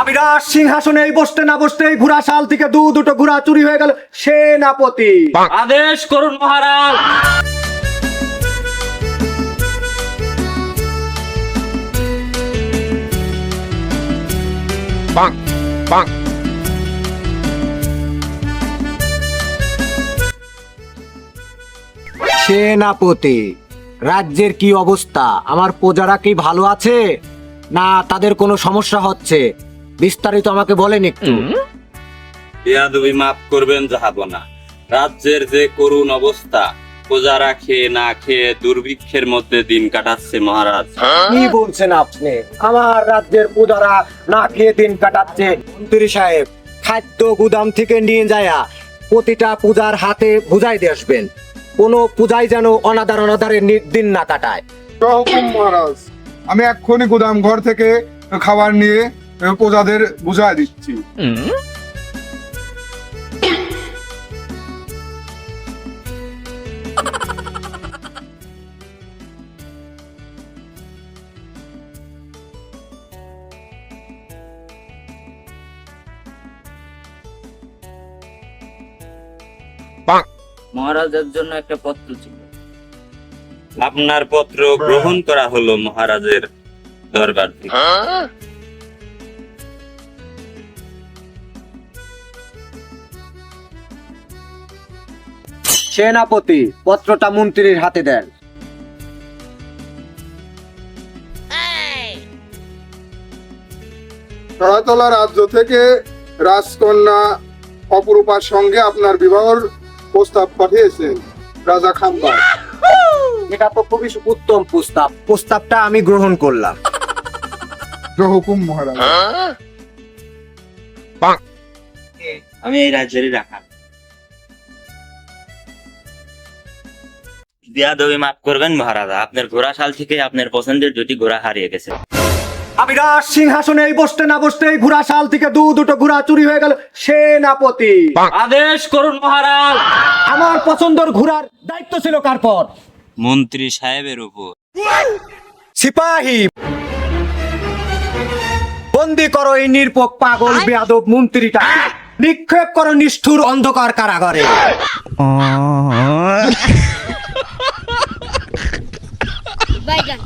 আমি রাজ সিংহাসনে বসতে না বসতেই ঘোড়া শাল থেকে দুটো ঘোড়া চুরি হয়ে গেল। সেনাপতি আদেশ করুন মহারাজ। সেনাপতি, রাজ্যের কি অবস্থা? আমার প্রজারা কি ভালো আছে না তাদের কোনো সমস্যা হচ্ছে? বিস্তারিত আমাকে বলেন একটু। বেয়াদবি মাফ করবেন জাহাপনা। রাজ্যের যে করুণ অবস্থা, প্রজারা খেয়ে না খেয়ে দুর্ভিক্ষের মধ্যে দিন কাটাচ্ছে মহারাজ। কি বলছেন আপনি? আমার রাজ্যের প্রজারা না খেয়ে দিন কাটাচ্ছে? মন্ত্রী সাহেব, খাদ্য গুদাম থেকে নিয়ে যায়া প্রতিটা পূজার হাতে বুঝাই দিয়ে আসবেন। কোনো পূজায় যেন অনাদারে দিন না কাটায়। হুকুম মহারাজ, আমি এক্ষুনি গুদাম ঘর থেকে খাবার নিয়ে প্রজাদের বুঝাই দিচ্ছি। মহারাজের জন্য একটা পত্র ছিল। আপনার পত্র গ্রহণ করা হলো মহারাজের দরবার থেকে। সেনাপতি, পত্রটা মন্ত্রীর হাতে দেন। শরৎলা রাজ্য থেকে রাজকন্যা অপরূপার সঙ্গে আপনার বিবাহের প্রস্তাব পাঠিয়েছেন রাজা খাম্বার। এটা তো খুবই উত্তম প্রস্তাব। প্রস্তাবটা আমি গ্রহণ করলাম। হুকুম মহারাজ। আমি এই রাজ্যেরই রাখাল। বেয়াদবি মাফ করবেন মহারাজ, আপনার ঘোড়া শাল থেকে আপনার পছন্দের দুটি ঘোড়া হারিয়ে গেছে। আমি রাজ সিংহাসনে বসতে না বসতেই ঘোড়া শাল থেকে দুটো ঘোড়া চুরি হয়ে গেল। সেনাপতি আদেশ করুন মহারাজ। আমার পছন্দের ঘোড়ার দায়িত্ব ছিল কার পর? মন্ত্রী সাহেবের উপর। সিপাহী, বন্দি করো এই নির্পক পাগল বেয়াদব মন্ত্রীটা। নিক্ষেপ করো নিষ্ঠুর অন্ধকার কারাগারে। বাইগান।